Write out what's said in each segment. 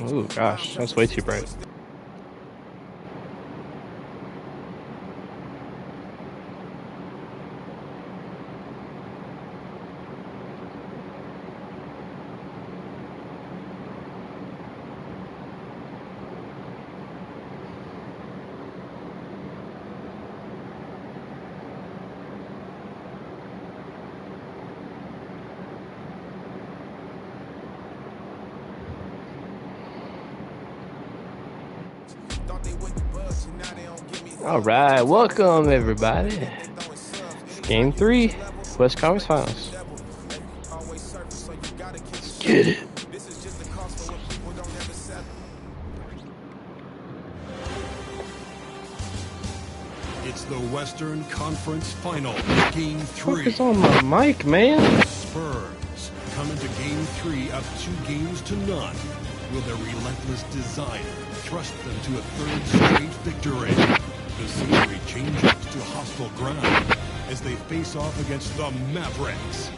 Ooh, gosh, that's way too bright. All right, welcome everybody. Game 3, West Conference Finals. Let's get it. It's the Western Conference Final, Game 3. Focus on my mic, man. Spurs come into Game 3 up 2 games to none. Will their relentless desire thrust them to a third straight victory? The scenery changes to hostile ground as they face off against the Mavericks.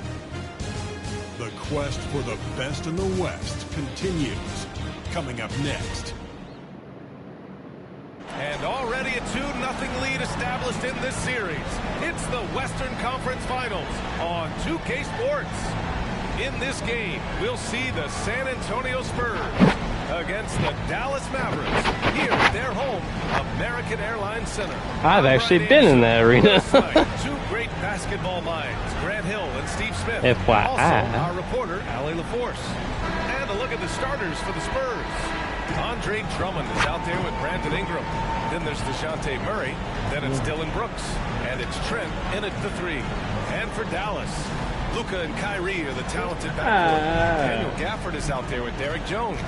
The quest for the best in the West continues. Coming up next. And already a 2-0 lead established in this series. It's the Western Conference Finals on 2K Sports. In this game, we'll see the San Antonio Spurs against the Dallas Mavericks here at their home, American Airlines Center. I've actually been in that arena. Two great basketball minds, Grant Hill and Steve Smith. FYI. Also, our reporter, Allie LaForce. And a look at the starters for the Spurs. Andre Drummond is out there with Brandon Ingram. Then there's DeJounte Murray. Then it's Dylan Brooks. And it's Trent in at the 3. And for Dallas, Luka and Kyrie are the talented backcourt. Daniel Gafford is out there with Derek Jones.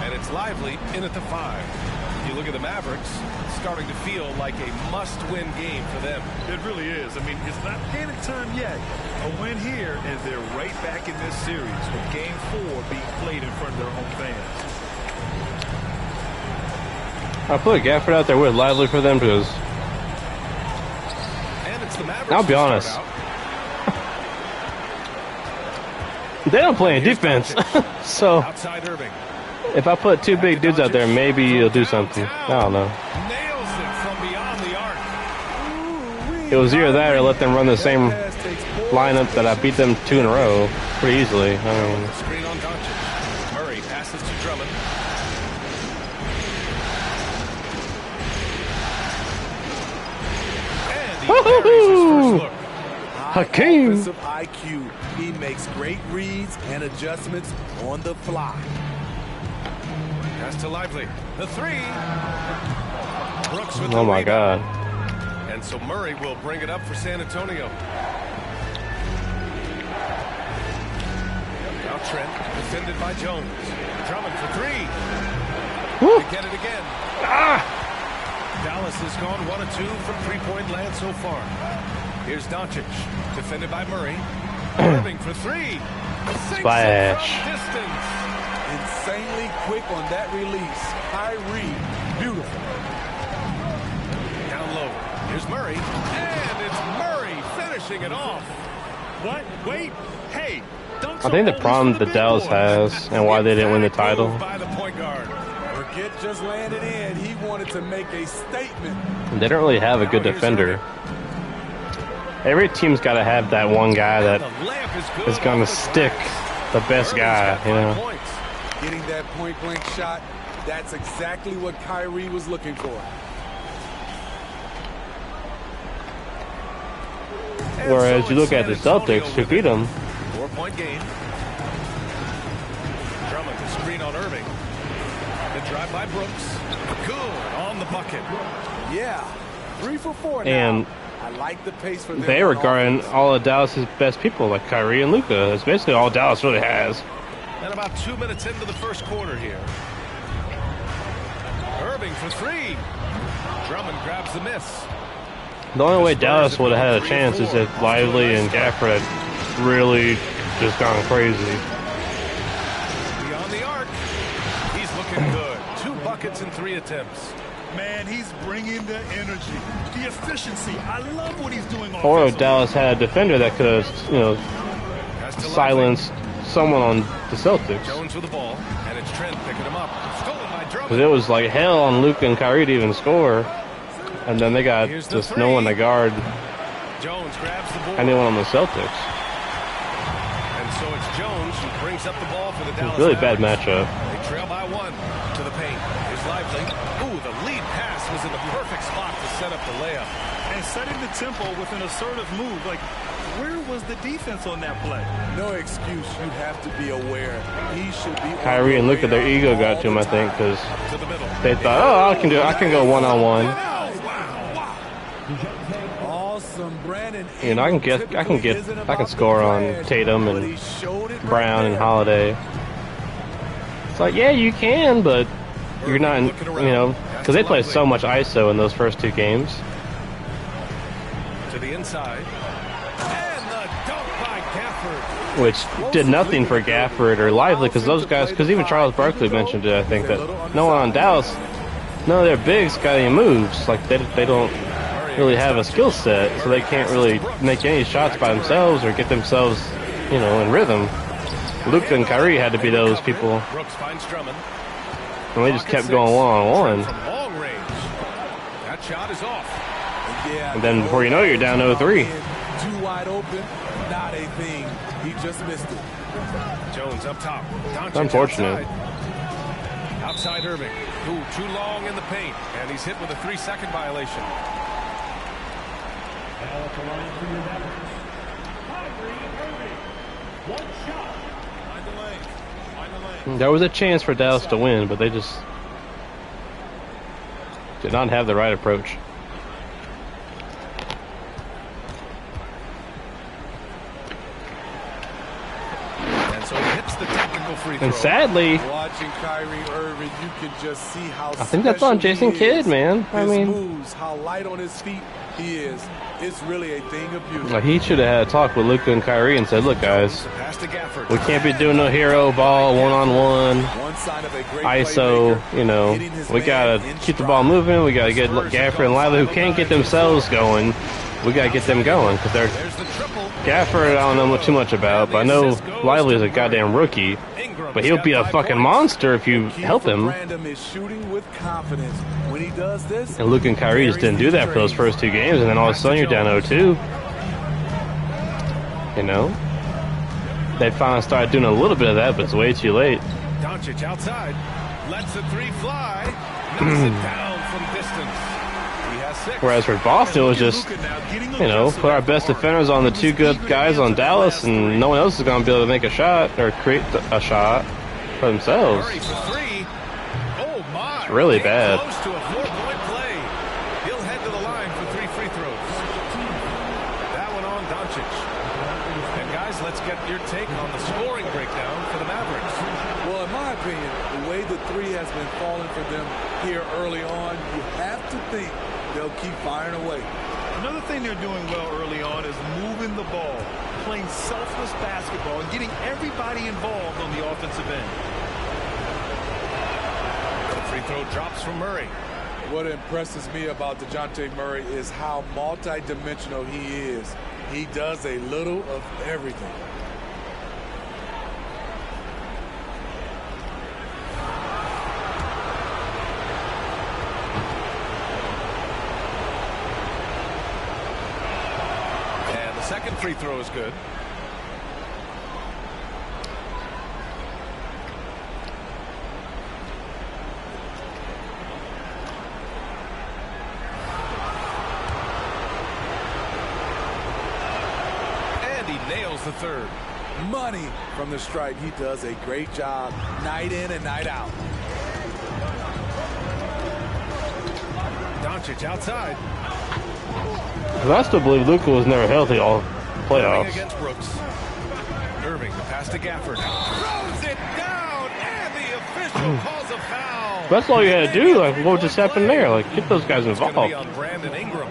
And it's Lively in at the 5. You look at the Mavericks, it's starting to feel like a must-win game for them. It really is. I mean, it's not panic time yet. A win here, and they're right back in this series with Game 4 being played in front of their home fans. I put Gafford out there with Lively for them because I'll be honest, they don't play any defense. So if I put 2 big dudes out there, maybe he'll do something. I don't know. It was either that or let them run the same lineup that I beat them 2 in a row pretty easily. I mean, screen on Doncic. Murray passes to Drummond. woohoo! Hakeem. Offensive IQ. He makes great reads and adjustments on the fly. Pass to Lively. The 3. Brooks with oh my God. And so Murray will bring it up for San Antonio. Now Trent, defended by Jones. Drummond for 3. Woo. To get it again. Dallas has gone 1 of 2 from 3-point land so far. Here's Doncic, defended by Murray. Irving for 3. Splash. Distance. Insanely quick on that release. Kyrie, beautiful. Down low. Here's Murray. And it's Murray finishing it off. What? Wait. Hey. I think the problem that Dallas has and why they didn't win the title. By the point guard. Burkett just landed in. He wanted to make a statement. They don't really have a good defender. Every team's got to have that one guy that is going to stick the best guy, you know. Getting that point-blank shot, that's exactly what Kyrie was looking for. Whereas you look at the Celtics, who beat them. 4-point game. Drummond to screen on Irving. The drive by Brooks. Good on the bucket. Yeah, 3 for 4 now. And I like the pace for them. they regarding all of Dallas's best people, like Kyrie and Luka. It's basically all Dallas really has. And about 2 minutes into the first quarter here. Irving for 3. Drummond grabs the miss. The only way Dallas would have had a chance is if Lively and Gafford had really just gone crazy. Beyond the arc. He's looking good. 2 buckets in 3 attempts. Man, he's bringing the energy, the efficiency. I love what he's doing. Or if Dallas had a defender that could have, you know, silenced someone on the Celtics. Jones with the ball, and it's Trent picking him up. Stolen by Drummond. Because it was like hell on Luka and Kyrie to even score. And then they got just no one to guard Jones grabs the ball. anyone on the Celtics. And so it's Jones who brings up the ball for the Dallas Really bad Mavericks. matchup. They trail by 1 to the paint. Here's Lively. Ooh, the lead pass was in the perfect spot to set up the layup. And setting the tempo with an assertive move. Like, where was the defense on that play? No excuse. You have to be aware. He should be. Kyrie and Luka, their ego got to him, I think, because they thought, oh, I can go one-on-one. Awesome, Brandon. You know, I can score on Tatum and Brown and Holiday. It's like, yeah, you can, but you're not, you know, because they play so much ISO in those first 2 games. To the inside. And the dunk by Gafford. Which did nothing for Gafford or Lively, because those guys, because even Charles Barkley mentioned it, I think, that no one on Dallas, none of their bigs got any moves. Like, they don't really have a skill set, so they can't really make any shots by themselves or get themselves, you know, in rhythm. Luka and Kyrie had to be those people. Brooks finds Drummond. And they just kept going one-on-one. From long range. That shot is off. And then before you know it, you're down 0-3. Too wide open, not a thing. He just missed it. Jones up top. Doncic Unfortunate. Outside Irving. Ooh, too long in the paint. And he's hit with a 3-second violation. There was a chance for Dallas to win, but they just did not have the right approach. And so he hits the technical free throw. And sadly, Watching Kyrie Irving, you can just see how I think that's on Jason Kidd, man. His moves, how light on his feet he is. It's really a thing of beauty. Like, he should have had a talk with Luka and Kyrie and said, look, guys, we can't be doing no hero ball one-on-one, ISO, you know. We got to keep the ball moving. We got to get Gafford and Lively, who can't get themselves going. We got to get them going, because they're Gafford, I don't know too much about, but I know Lively is a goddamn rookie. But he'll be a fucking monster if you help him. And Luka and Kyrie just didn't do that for those first 2 games, and then all of a sudden you're down 0-2. You know? They finally started doing a little bit of that, but it's way too late. Doncic outside. Lets the 3 fly. Knocks it down from distance. He has 6. Whereas for Boston, it was just, you know, put our best defenders on the 2 good guys on Dallas, and no one else is going to be able to make a shot or create a shot for themselves. It's really bad. Close to a 4-point play. He'll head to the line for 3 free throws. That one on Doncic. And guys, let's get your take on the scoring breakdown for the Mavericks. Well, in my opinion, the way the 3 has been falling for them here early on, you have to think they'll keep firing away. Another thing they're doing well early on is moving the ball, playing selfless basketball, and getting everybody involved on the offensive end. The free throw drops from Murray. What impresses me about DeJounte Murray is how multi-dimensional he is. He does a little of everything. Second free throw is good. And he nails the 3rd. Money from the stripe. He does a great job night in and night out. Doncic outside. I still believe Luka was never healthy all playoffs. Against Brooks. Irving, the pass to Gafford. Throws it down, and the official calls a foul. That's all you had to do. Like, what just happened there? Like, get those guys involved. It's on Brandon Ingram.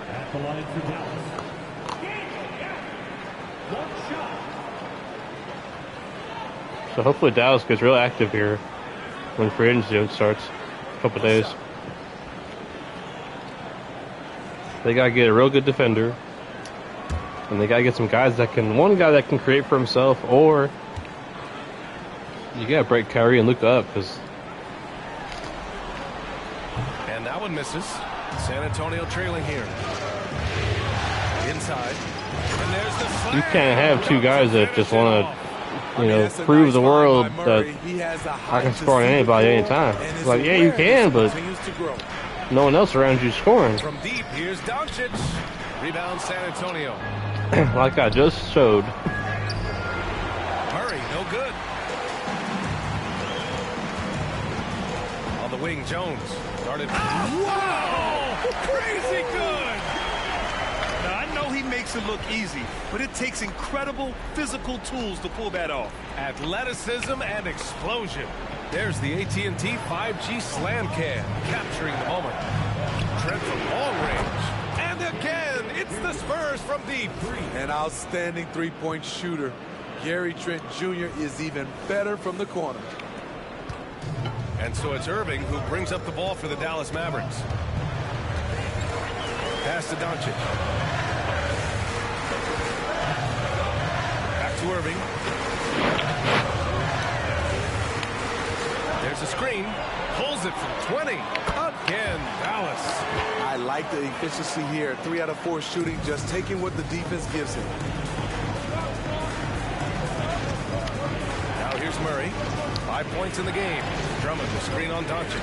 At the line for Dallas. One shot. So hopefully Dallas gets real active here. when free agency starts. A couple days. They gotta get a real good defender, and they gotta get some guys that can. One guy that can create for himself, or you gotta break Kyrie and Luka up because. And that one misses. San Antonio trailing here. Inside. And there's the slam. You can't have two guys that just want to, prove the world that I can score on anybody anytime. Like, yeah, you can, but no one else around you scoring. From deep, here's Doncic. Rebound San Antonio. Like I just showed. Murray, no good. On the wing, Jones. Started. Wow! Crazy good! Now, I know he makes it look easy, but it takes incredible physical tools to pull that off. Athleticism and explosion. There's the AT&T 5G slam cam, capturing the moment. Trent from long range. And again, it's the Spurs from deep. An outstanding three-point shooter. Gary Trent Jr. is even better from the corner. And so it's Irving who brings up the ball for the Dallas Mavericks. Pass to Doncic. Back to Irving. There's a screen. Pulls it from 20. Again, Dallas. I like the efficiency here. 3 out of 4 shooting, just taking what the defense gives him. Now here's Murray. 5 points in the game. Drummond, the screen on Doncic.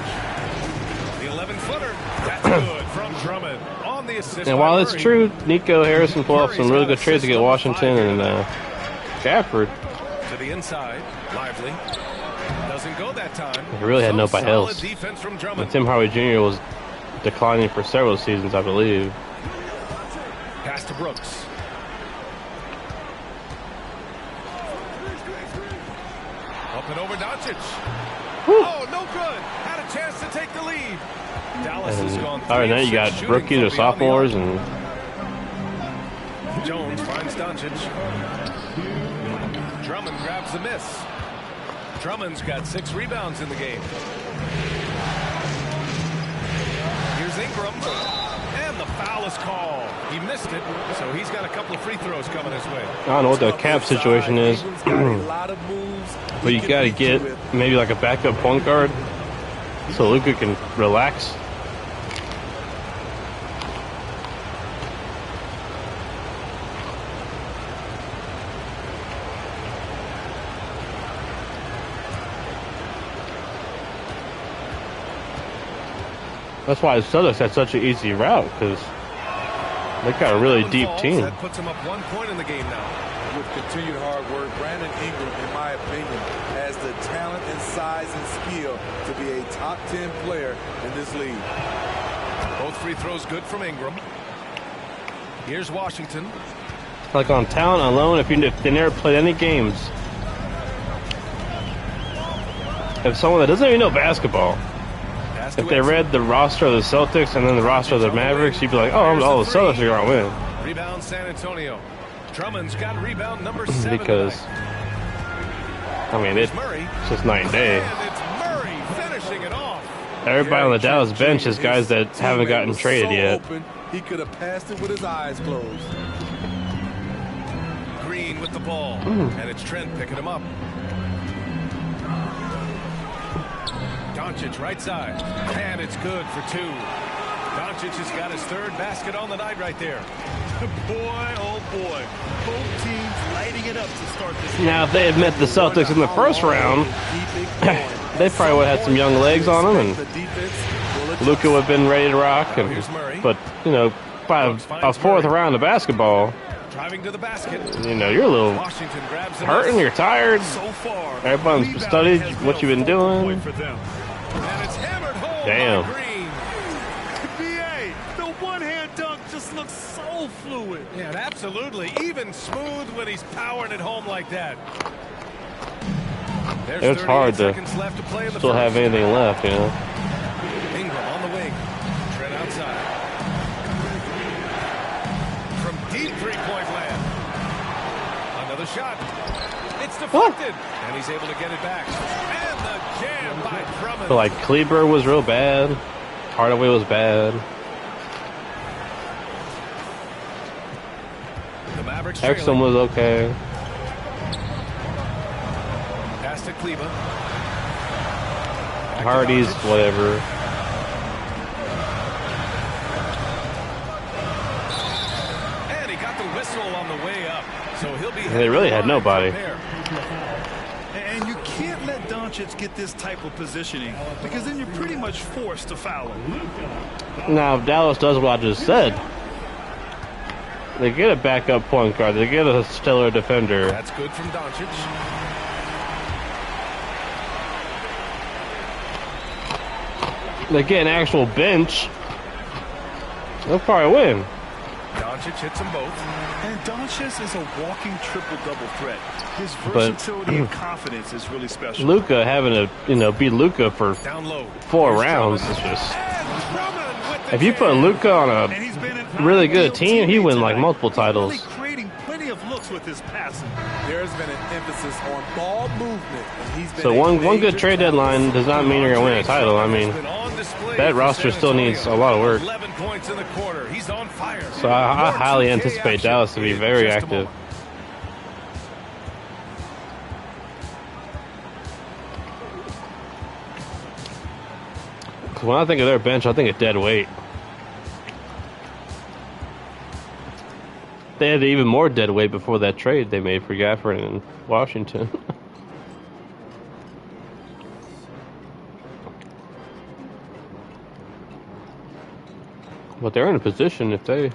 The 11-footer. That's good from Drummond on the assist. And while it's true, Nico Harrison pulled off some really good trades to get Washington and Gafford. To the inside. Lively. Doesn't go that time. He really had nobody else. Defense from Drummond. And Tim Hardaway Jr. was declining for several seasons, I believe. Pass to Brooks. Up and over Doncic. Oh, no good. Had a chance to take the lead. Dallas has gone. All right, now you got rookies or sophomores, and Jones finds Doncic. Drummond grabs the miss. Drummond's got 6 rebounds in the game. Here's Ingram. And the foul is called. He missed it, so he's got a couple of free throws coming his way. I don't know what the cap situation is, but you got to get maybe like a backup point guard so Luka can relax. That's why the Celtics had such an easy route, because they got a really deep team. That puts him up 1 point in the game now. With continued hard work, Brandon Ingram, in my opinion, has the talent and size and skill to be a top 10 player in this league. Both free throws good from Ingram. Here's Washington. Like on talent alone, if they never played any games, if someone that doesn't even know basketball, if they read the roster of the Celtics and then the roster of the Mavericks, you'd be like, oh, all the Celtics are going to win. Rebound San Antonio. Drummond's got rebound number 7. Because, I mean, it's just night and day. And it's Murray finishing it off. Everybody on the Dallas bench is guys that haven't gotten traded yet. He could have passed it with his eyes closed. Green with the ball. And it's Trent picking him up. Doncic right side. And it's good for 2. Doncic has got his 3rd basket on the night right there. Boy, oh boy. Both teams lighting it up to start this game. Now, if they had met the Celtics in the first round, they probably would have had some young legs on them, and Luka would have been ready to rock. But, by a 4th round of basketball, driving to the basket. You're a little hurting, you're tired. Everyone's studied what you've been doing. And it's hammered home. Damn. By Green. BA, the one-hand dunk just looks so fluid. Yeah, absolutely. Even smooth when he's powering it home like that. It's hard to still have anything left, Ingram on the wing. Trent outside. From deep three-point land. Another shot. It's deflected. And he's able to get it back. And the Jammed by Drummond. So like Kleber was real bad. Hardaway was bad. The Mavericks Exum was okay. pass to Kleber. Hardy's whatever. And he got the whistle on the way up. So he'll be. They really had nobody. And you can't let Doncic get this type of positioning because then you're pretty much forced to foul him. Now, if Dallas does what I just said, they get a backup point guard. They get a stellar defender. That's good from Doncic. They get an actual bench. They'll probably win. Doncic hits them both. And Doncic is a walking triple-double threat. His versatility and confidence is really special. Luka having to, beat Luka for Down low. 4 rounds is just. If you put Luka on a really good team, he win like multiple titles. Really creating plenty of looks with his passing. There's been an emphasis on ball movement, and he's been So one good trade deadline does not mean you're gonna win a title. I mean, that roster still needs a lot of work. 11 points in the quarter. He's on fire. So I highly anticipate Dallas to be very active. When I think of their bench, I think of dead weight. They had even more dead weight before that trade they made for Gafford in Washington. But they're in a position if they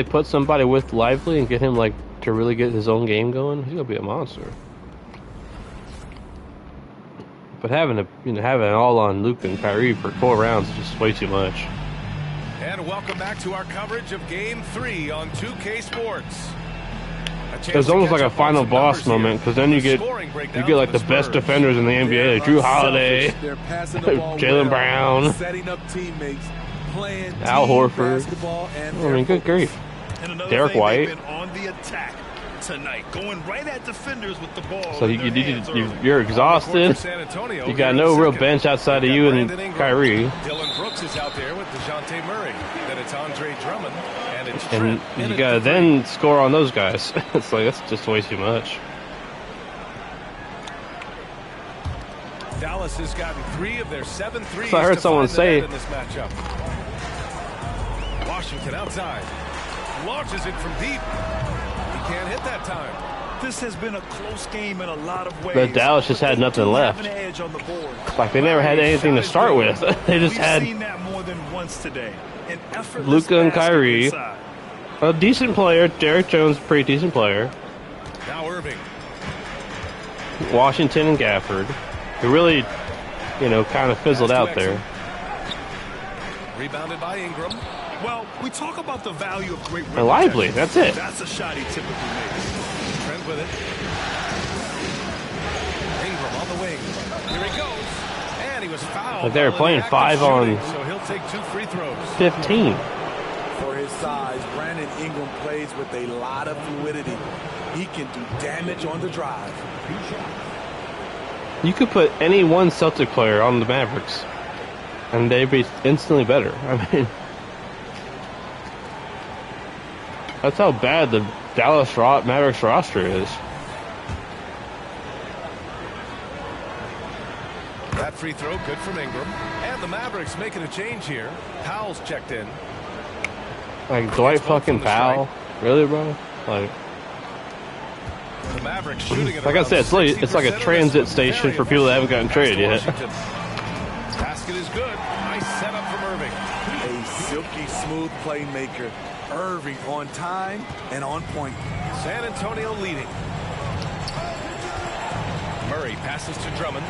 put somebody with Lively and get him like to really get his own game going, he's gonna be a monster. But having an all on Luke and Kyrie for 4 rounds is just way too much. And welcome back to our coverage of Game 3 on 2K Sports. It's almost like a final boss moment because then you get like the best defenders in the NBA, like Drew Holiday, Jaylen Brown, setting up teammates, playing Al Horford. I mean, good grief. Derek White. On the attack tonight, going right at defenders with the ball. So you're exhausted. You got no real bench outside of you and Kyrie. Dylan Brooks is out there with DeJounte Murray. Then it's Andre Drummond. And you gotta then score on those guys. It's like, that's just way too much. Dallas has gotten 3 of their 7 threes. So I heard someone say in this matchup. Washington outside. Launches it from deep. He can't hit that time. This has been a close game in a lot of ways. But Dallas just had nothing left. Like they never had anything to start with. They just had more than once today. Luka and Kyrie, a decent player. Derek Jones, pretty decent player. Now Irving. Washington and Gafford, who really, kind of fizzled out there. Rebounded by Ingram. Well, we talk about the value of great and Lively. That's it. That's a shot he typically makes. Trent with it. Ingram on the wing. Here he goes. And he was fouled. But they were playing 5 on so he'll take 2 free throws. 15. For his size, Brandon Ingram plays with a lot of fluidity. He can do damage on the drive. You could put any one Celtic player on the Mavericks, and they'd be instantly better. I mean, that's how bad the Dallas Mavericks roster is. That free throw good from Ingram. And the Mavericks making a change here. Powell's checked in. Like Dwight fucking Powell? Really, bro? Like, the Mavericks shooting it like I said, it's like a transit station for people that haven't gotten traded yet. Basket is good. Nice setup from Irving. A silky smooth playmaker. Irving on time and on point. San Antonio leading. Murray passes to Drummond.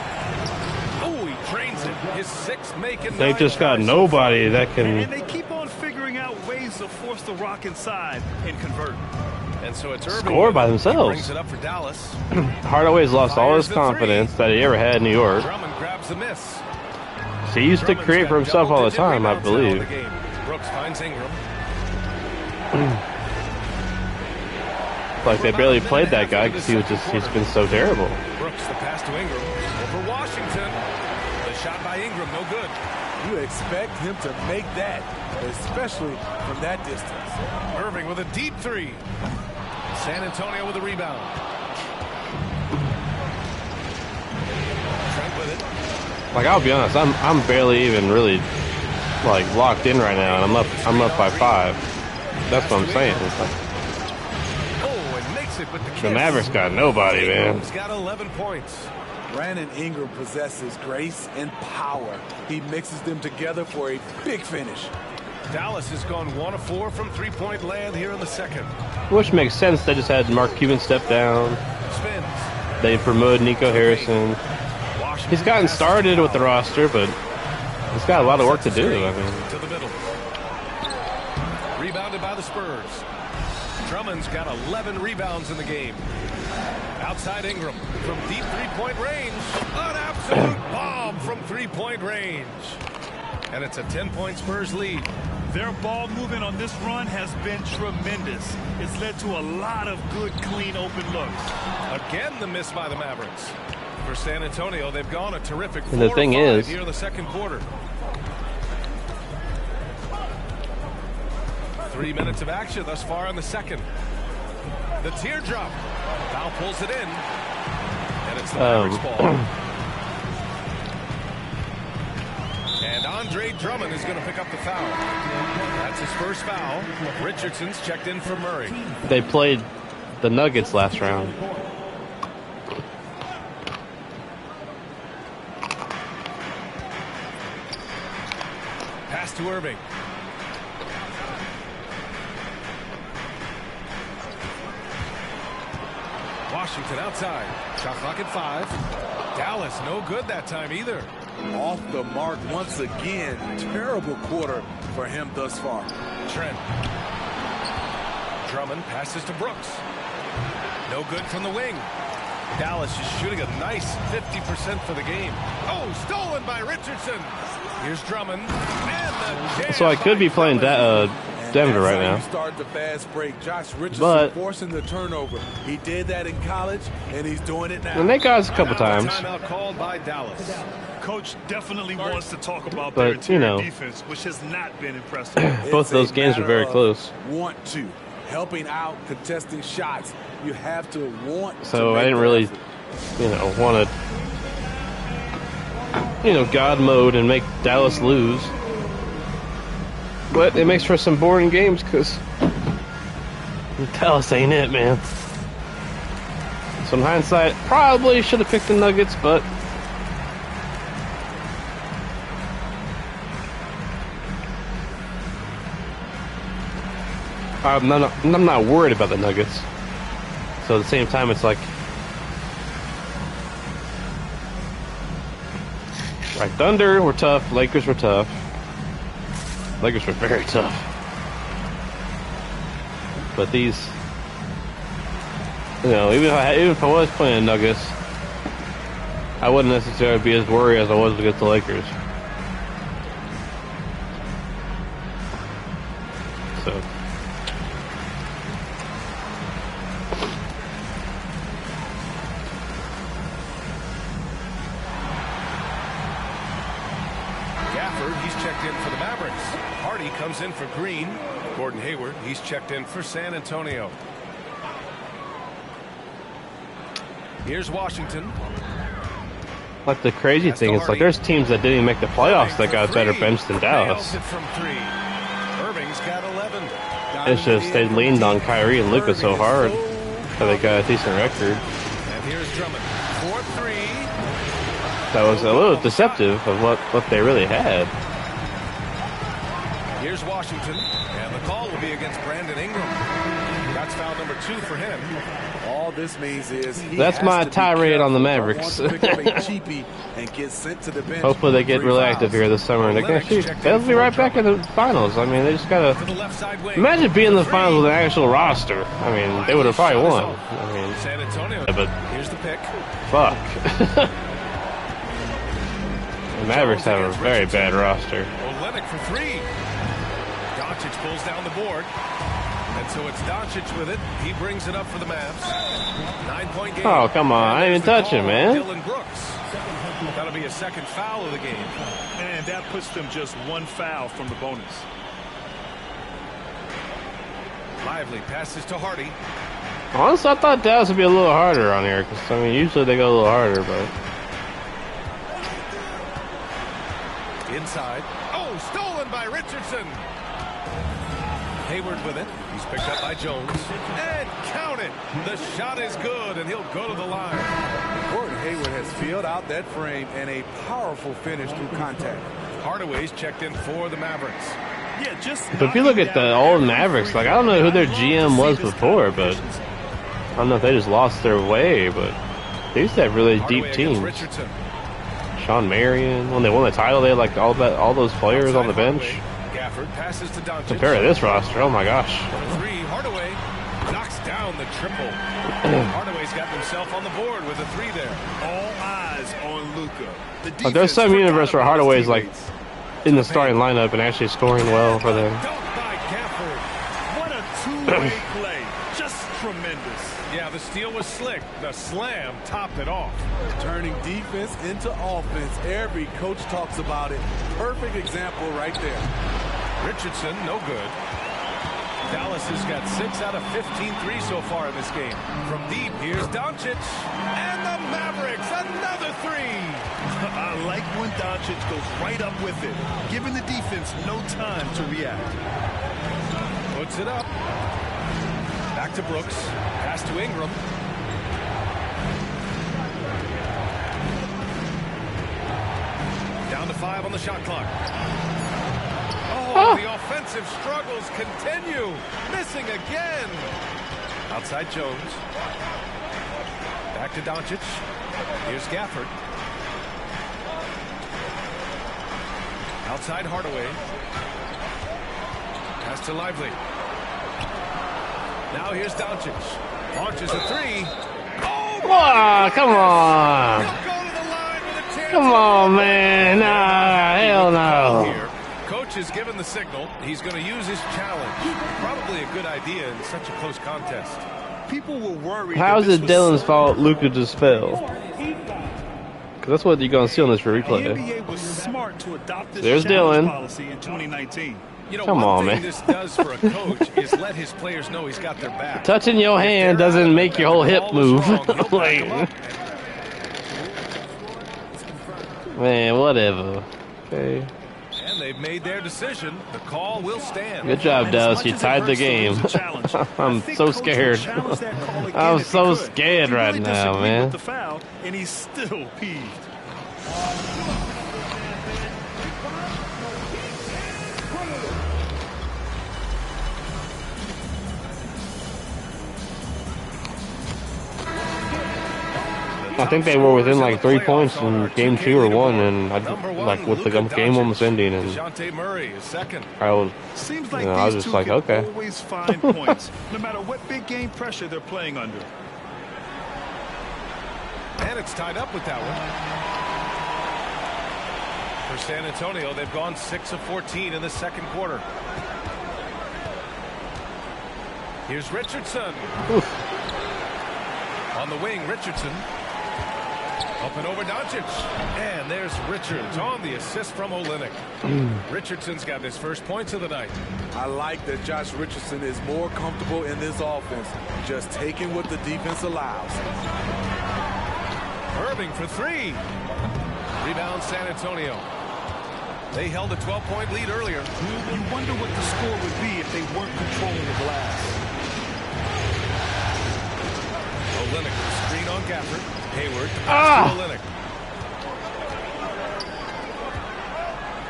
Oh, he drains it. His 6th make and They just got nobody that can. And they keep on figuring out ways to force the rock inside and convert. And so it's Irving score by themselves. Brings it up for Dallas. Hardaway's lost all his confidence that he ever had in New York. Drummond grabs the miss. So he used to create for himself all the time, I believe. Brooks finds Ingram. Like they barely played that guy because he's been so terrible. Brooks Brooks, the pass to Ingram. Over Washington. The shot by Ingram, no good. You expect him to make that, especially from that distance. Irving with a deep three. San Antonio with a rebound. Trent with it. Like, I'll be honest, I'm barely even really like locked in right now, and I'm up by 5. That's what I'm saying. It's like, Oh, and makes it with the kiss. the Mavericks got nobody, man. He's got 11 points. Brandon Ingram possesses grace and power. He mixes them together for a big finish. Dallas has gone 1 of 4 from three-point land here in the second. Which makes sense. They just had Mark Cuban step down. Spins. They promoted Nico Harrison. He's gotten started with the roster, but he's got a lot of work to do. I mean, To the middle. Rebounded by the Spurs. Drummond's got 11 rebounds in the game. Outside Ingram from deep three-point range. An absolute bomb from three-point range. And it's a 10-point Spurs lead. Their ball movement on this run has been tremendous. It's led to a lot of good, clean, open looks. Again, the miss by the Mavericks. For San Antonio, they've gone a terrific 4 And the thing is, here in the second quarter. 3 minutes of action thus far in the second. The teardrop. Foul pulls it in. And it's the Mavericks ball. And Andre Drummond is going to pick up the foul. That's his first foul. Richardson's checked in for Murray. they played the Nuggets last round. Pass to Irving. Washington outside. Shot clock at 5. Dallas no good that time either. Off the mark once again. Terrible quarter for him thus far. Trent. Drummond passes to Brooks. No good from the wing. Dallas is shooting a nice 50% for the game. Oh, stolen by Richardson. Here's Drummond. And the jam So I could be by playing Drummond. Denver right That's how now. you start the fast break. Josh Richardson But- forcing the turnover. He did that in college, and he's doing it now. And they got us a couple times. Timeout called by Dallas. Coach definitely wants to talk about But, their you interior know. defense, which has not been impressive. Both It's of those a games were matter very of close. Want to. Helping out, contesting shots. You have to want to. So I make didn't the really, effort. want to, God mode and make Dallas lose. But it makes for some boring games because Dallas ain't it, man. So in hindsight, probably should have picked the Nuggets, but I'm not worried about the Nuggets. So at the same time, it's like Thunder were tough, Lakers were tough. Lakers were very tough. But these, even if I was playing Nuggets, I wouldn't necessarily be as worried as I was against the Lakers. So. Gafford, he's checked in for the Mavericks. Hardy comes in for Green. Gordon Hayward, he's checked in for San Antonio. Here's Washington. But the crazy thing is, like, there's teams that didn't even make the playoffs that got a better bench than Dallas. Nails it from 3. Irving's got 11. It's just they leaned on Kyrie and Luka so hard that they got a decent record. And here's Drummond. 4-3. That was a little deceptive of what they really had. Here's Washington. And the call will be against Brandon Ingram. That's foul number 2 for him. All this means is That's my tirade on the Mavericks. Hopefully they get really active here this summer. They'll be right back in the finals. I mean, they just gotta To the left side wing. imagine being in the finals with an actual roster. I mean, they would have probably won. I mean, San Antonio. but Here's the pick. fuck. The Mavericks have a very bad roster. Olenek for 3. Doncic pulls down the board. And so it's Doncic with it. He brings it up for the Mavs. 9-point game. Oh, come on. I didn't even touch him, man. Dylan Brooks. That'll be a second foul of the game. And that puts them just one foul from the bonus. Lively passes to Hardy. Honestly, I thought Dallas would be a little harder on here. Because, I mean, usually they go a little harder, but... Inside. Oh, stolen by Richardson. Hayward with it. He's picked up by Jones. And count it. The shot is good, and he'll go to the line. Gordon Hayward has filled out that frame and a powerful finish through contact. Hardaway's checked in for the Mavericks. Yeah, but if you look at the old Mavericks, like, I don't know who their GM was before, but I don't know if they just lost their way, but they used to have really deep teams. Sean Marion, when they won the title, they had like all those players on the bench. Gafford passes to Doncic. Compared to this roster, oh my gosh. Three, Hardaway knocks down the triple. Hardaway's got himself on the board with a three there. All eyes on Luka. But there's some universe where Hardaway's like in the starting lineup and actually scoring well for them. What a two-way play. Just tremendous. Yeah, the steal was slick. The slam topped it off. Turning defense into offense. Every coach talks about it. Perfect example right there. Richardson, no good. Dallas has got 6 out of 15 threes so far in this game. From deep, here's Doncic. And the Mavericks, another three. I like when Doncic goes right up with it, giving the defense no time to react. Puts it up. Back to Brooks. Pass to Ingram. Down to 5 on the shot clock. Oh, the offensive struggles continue. Missing again. Outside Jones. Back to Doncic. Here's Gafford. Outside Hardaway. Pass to Lively. Now here's Doncic. Launches a three. Oh, come on. Come on, man. Nah, hell no. Coach has given the signal. He's going to use his challenge. Probably a good idea in such a close contest. People were worried. How is it Dylan's fault Luka just fell? Because that's what you're going to see on this replay. The NBA was smart to adopt this There's Dylan. Policy in 2019. You know, come on, man. This does for a coach is let his players know he's got their back. Touching your hand doesn't make your whole hip move. Like, man, whatever. Okay. And they've made their decision. The call will stand. Good job, Dallas. You tied the game. I'm so scared. I'm so scared right now, man. And he's still peeved. I think they were within like 3 points in game 2 or 1, and like with the game almost ending, and I was, I was just like, okay. Always find points, no matter what big game pressure they're playing under. And it's tied up with that one. For San Antonio, they've gone 6 of 14 in the second quarter. Here's Richardson. Oof. On the wing, Richardson. Up and over Doncic. And there's Richards on the assist from Olynyk. Richardson's got his first points of the night. I like that Josh Richardson is more comfortable in this offense, just taking what the defense allows. Irving for three. Rebound San Antonio. They held a 12-point lead earlier. You wonder what the score would be if they weren't controlling the glass. Olynyk, screen on Gafford. Hayward, pass to Olynyk.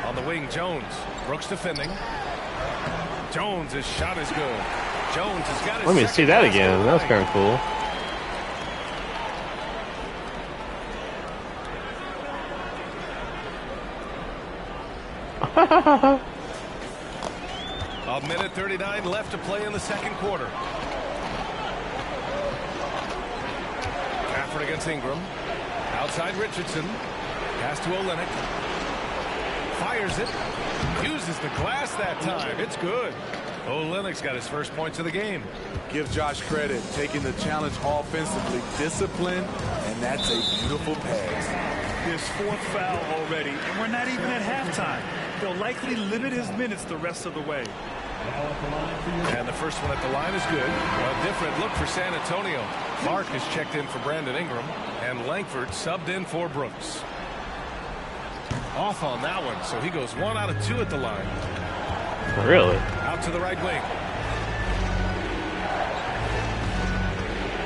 On the wing, Jones. Brooks defending. Jones' his shot is good. Jones has got his Let me see that again. That was kind of cool. A minute 39 left to play in the second quarter. Gafford against Ingram. Outside Richardson. Pass to Olynyk. Fires it. Uses the glass that time. It's good. Olynyk's got his first points of the game. Give Josh credit, taking the challenge offensively, discipline, and that's a beautiful pass. His 4th foul already, and we're not even at halftime. They'll likely limit his minutes the rest of the way. And the first one at the line is good. A different look for San Antonio. Mark is checked in for Brandon Ingram, and Langford subbed in for Brooks. Off on that one, so he goes 1 out of 2 at the line. Really? Out to the right wing.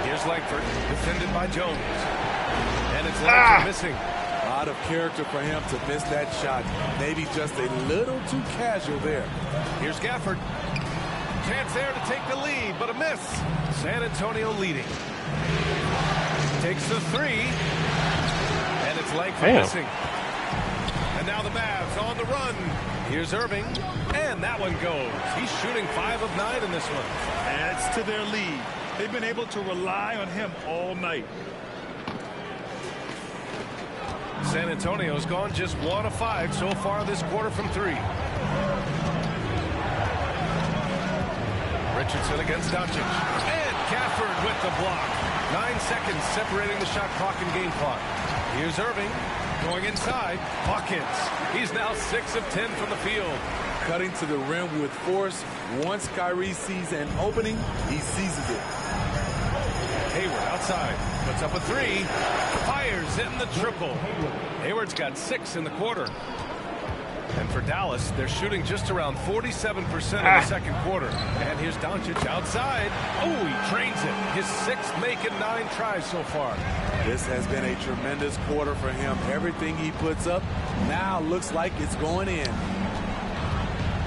Here's Langford, defended by Jones. And it's Langford missing. A lot of character for him to miss that shot. Maybe just a little too casual there. Here's Gafford. Chance there to take the lead, but a miss. San Antonio leading. Takes the 3. And it's Langford missing. And now the Mavs on the run. Here's Irving. And that one goes. He's shooting 5 of 9 in this one. Adds to their lead. They've been able to rely on him all night. San Antonio's gone just 1 of 5 so far this quarter from 3. Richardson against Doncic. And Gafford with the block. 9 seconds separating the shot clock and game clock. Here's Irving going inside. Buckets. He's now 6 of 10 from the field. Cutting to the rim with force. Once Kyrie sees an opening, he seizes it. Hayward outside. Puts up a 3. Fires in the triple. Hayward's got 6 in the quarter. And for Dallas, they're shooting just around 47% in the second quarter. And here's Doncic outside. Oh, he trains it. His 6th make and 9 tries so far. This has been a tremendous quarter for him. Everything he puts up now looks like it's going in.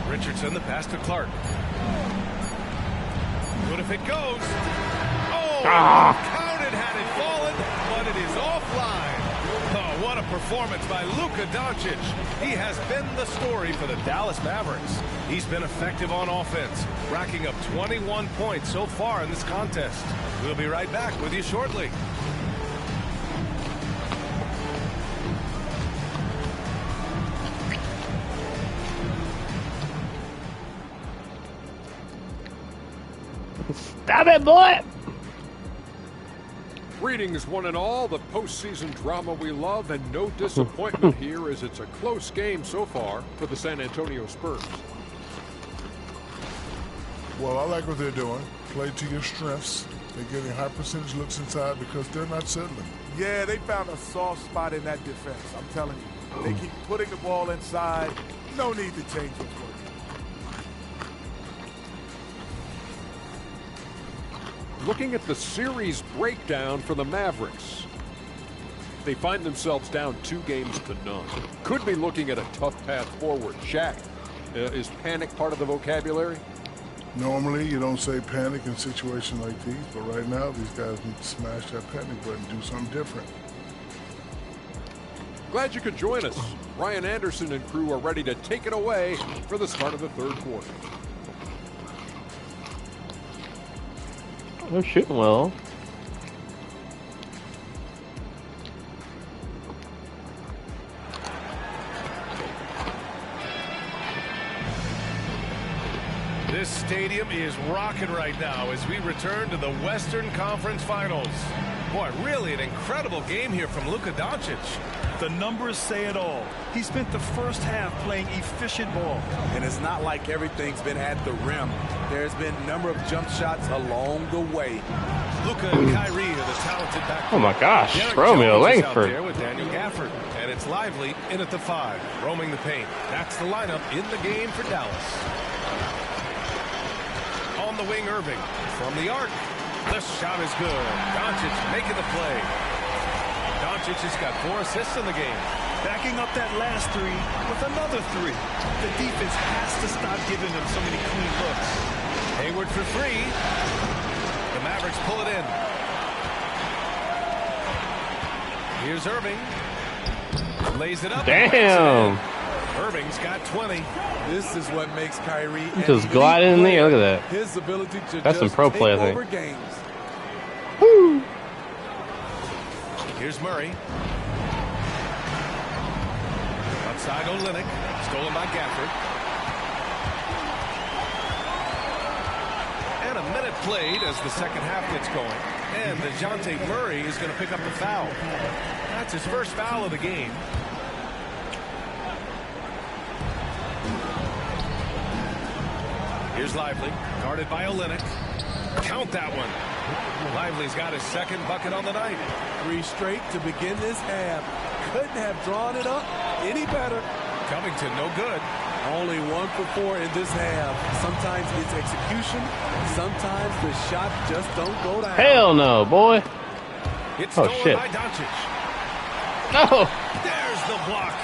Richardson, the pass to Clark. What if it goes? Oh, counted had it fallen, but it is offline. Oh, what a performance by Luka Doncic. He has been the story for the Dallas Mavericks. He's been effective on offense, racking up 21 points so far in this contest. We'll be right back with you shortly. Stop it, boy! Greetings, one and all. The postseason drama we love, and no disappointment here as it's a close game so far for the San Antonio Spurs. Well, I like what they're doing. Play to your strengths. They're getting high percentage looks inside because they're not settling. Yeah, they found a soft spot in that defense. I'm telling you. They keep putting the ball inside. No need to change what's working. Looking at the series breakdown for the Mavericks, they find themselves down 2-0. Could be looking at a tough path forward. Shaq, is panic part of the vocabulary? Normally, you don't say panic in situations like these, but right now, these guys need to smash that panic button, do something different. Glad you could join us. Ryan Anderson and crew are ready to take it away for the start of the third quarter. They're shooting well. This stadium is rocking right now as we return to the Western Conference Finals. Boy, really an incredible game here from Luka Doncic. The numbers say it all. He spent the first half playing efficient ball. And it's not like everything's been at the rim. There's been a number of jump shots along the way. Luka and Kyrie are the talented back. Oh my gosh, Derek Romeo Jones is out Langford. there with Daniel Gafford. And it's Lively in at the 5, roaming the paint. That's the lineup in the game for Dallas. On the wing, Irving. From the arc. The shot is good. Doncic making the play. Doncic has got 4 assists in the game. Backing up that last 3 with another 3. The defense has to stop giving them so many clean looks. Hayward for 3. The Mavericks pull it in. Here's Irving. Lays it up. Damn. Irving's got 20. This is what makes Kyrie Just gliding in the air. Look at that. His ability to That's some just pro take play, I think. over games. Woo. Here's Murray. Outside Olynyk. Stolen by Gafford. played as the second half gets going. And DeJounte Murray is going to pick up the foul. That's his first foul of the game. Here's Lively, guarded by Olynyk. Count that one. Lively's got his second bucket on the night. 3 straight to begin this half. Couldn't have drawn it up any better. Covington, no good. Only 1 for 4 in this half. Sometimes it's execution. Sometimes the shot just don't go down. Hell no, boy. It's Oh, stolen shit. by Doncic. No. There's the block.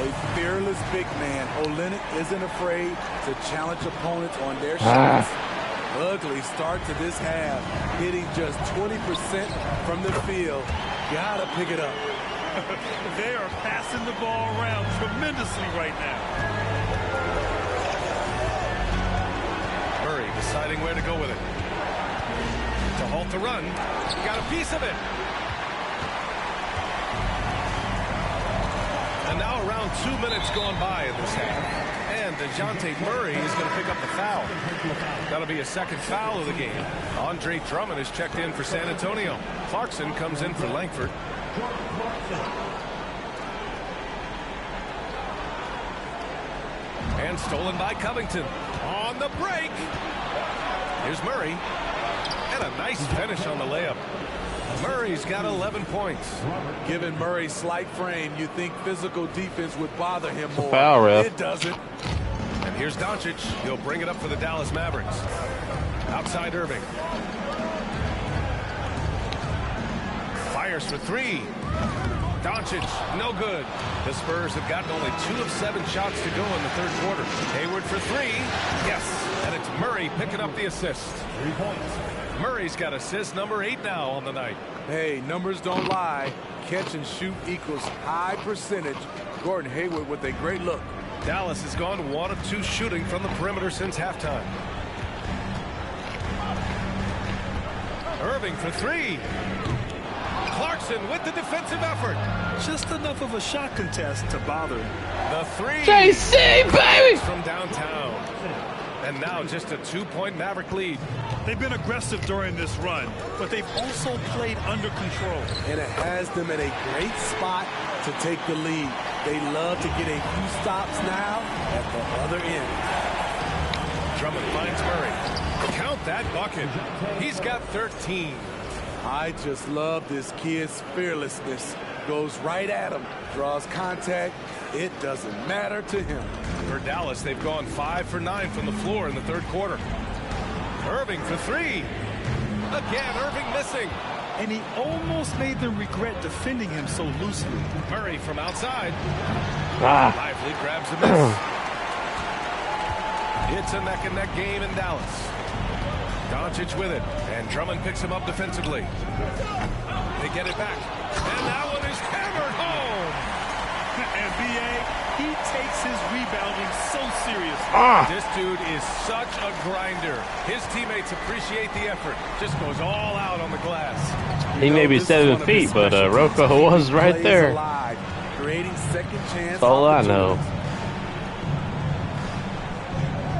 A fearless big man. Olynyk isn't afraid to challenge opponents on their shots. Ugly start to this half. Hitting just 20% from the field. Gotta pick it up. They are passing the ball around tremendously right now. Murray deciding where to go with it. To halt the run. Got a piece of it. And now around 2 minutes gone by in this half. And DeJounte Murray is going to pick up the foul. That'll be a second foul of the game. Andre Drummond is checked in for San Antonio. Clarkson comes in for Langford. And stolen by Covington. On the break. Here's Murray. And a nice finish on the layup. Murray's got 11 points. Given Murray's slight frame, you think physical defense would bother him more. Foul, ref. It doesn't. And here's Doncic. He'll bring it up for the Dallas Mavericks. Outside Irving. Fires for 3. Doncic, no good. The Spurs have gotten only 2 of 7 shots to go in the third quarter. Hayward for 3. Yes. And it's Murray picking up the assist. 3 points. Murray's got assist number 8 now on the night. Hey, numbers don't lie. Catch and shoot equals high percentage. Gordon Hayward with a great look. Dallas has gone 1 of 2 shooting from the perimeter since halftime. Irving for 3. Clarkson with the defensive effort. Just enough of a shot contest to bother him. The 3. JC, baby! From downtown. And now just a 2-point Maverick lead. They've been aggressive during this run, but they've also played under control. And it has them in a great spot to take the lead. They love to get a few stops now at the other end. Drummond finds Murray. Count that bucket. He's got 13. I just love this kid's fearlessness. Goes right at him, draws contact. It doesn't matter to him. For Dallas, they've gone 5 for 9 from the floor in the third quarter. Irving for 3. Again, Irving missing. And he almost made them regret defending him so loosely. Murray from outside. Ah. Lively grabs a miss. It's a neck-and-neck game in Dallas. Doncic with it, and Drummond picks him up defensively. They get it back, and that one is hammered home. And B.A., he takes his rebounding so seriously. This dude is such a grinder. His teammates appreciate the effort. Just goes all out on the glass. He may be 7 feet, but Rocco was right there. Alive, creating second chance. That's all I know.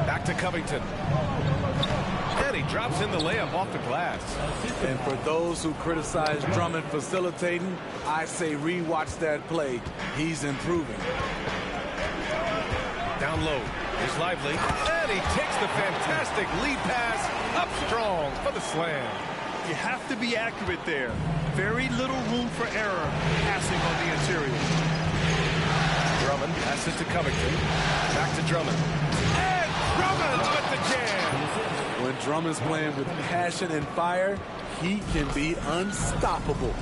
Back to Covington. And he drops in the layup off the glass. And for those who criticize Drummond facilitating, I say rewatch that play. He's improving. Down low. Here's Lively. And he takes the fantastic lead pass up strong for the slam. You have to be accurate there. Very little room for error passing on the interior. Drummond passes to Covington. Back to Drummond. And Drummond with the jam. When Drummond's playing with passion and fire, he can be unstoppable.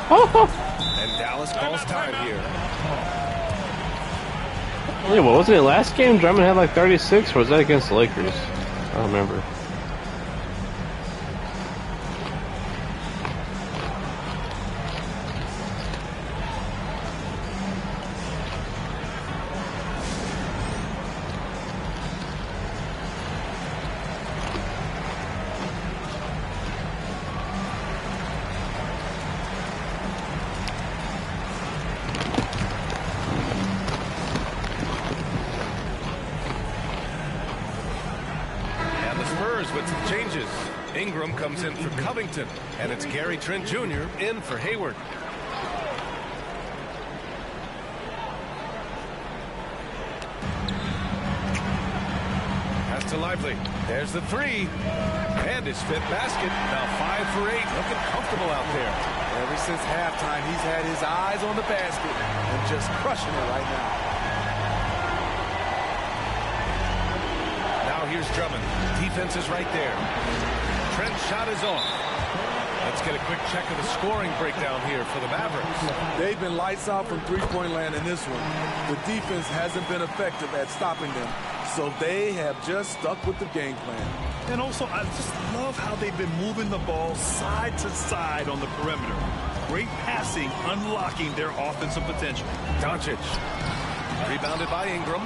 And Dallas calls time here. Yeah, what wasn't it last game? Drummond had like 36, or was that against the Lakers? I don't remember. defensive changes. Ingram comes in for Covington, and it's Gary Trent Jr. in for Hayward. Pass to Lively. There's the three. And his fifth basket. Now 5 for 8. Looking comfortable out there. Ever since halftime, he's had his eyes on the basket and just crushing it right now. Now here's Drummond. Defense is right there. Trent's shot is off. Let's get a quick check of the scoring breakdown here for the Mavericks. They've been lights out from three-point land in this one. The defense hasn't been effective at stopping them, so they have just stuck with the game plan. And also, I just love how they've been moving the ball side to side on the perimeter. Great passing, unlocking their offensive potential. Doncic. Rebounded by Ingram.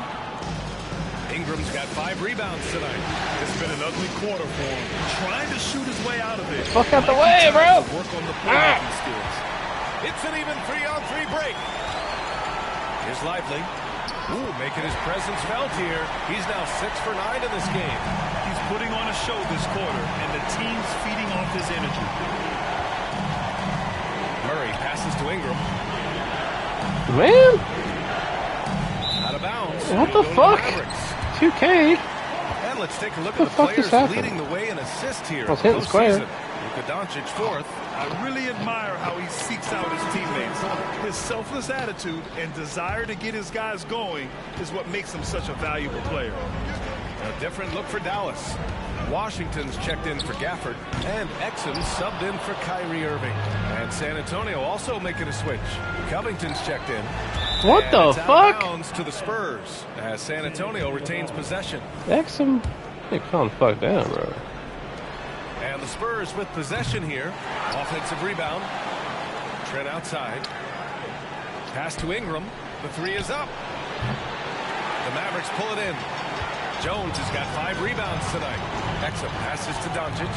Ingram's got 5 rebounds tonight. It's been an ugly quarter for him. Trying to shoot his way out of it. Fuck out the way, bro! Work on the playmaking skills. It's an even 3-on-3 break. Here's Lively. Ooh, making his presence felt here. He's now 6 for 9 in this game. He's putting on a show this quarter, and the team's feeding off his energy. Murray passes to Ingram. Man, Out of bounds. what the fuck? 2K. And let's take a look What at the the fuck just players happened? leading the way in assist here. I was hitting square. Luka Doncic 4th. I really admire how he seeks out his teammates. His selfless attitude and desire to get his guys going is what makes him such a valuable player. A different look for Dallas. Washington's checked in for Gafford, and Exum subbed in for Kyrie Irving. And San Antonio also making a switch. Covington's checked in. What And the it's out of fuck? bounds to the Spurs as San Antonio retains possession. Exum. Hey, calm the fuck down, bro. And the Spurs with possession here. Offensive rebound. Trent outside. Pass to Ingram. The 3 is up. The Mavericks pull it in. Jones has got 5 rebounds tonight. Exum passes to Doncic.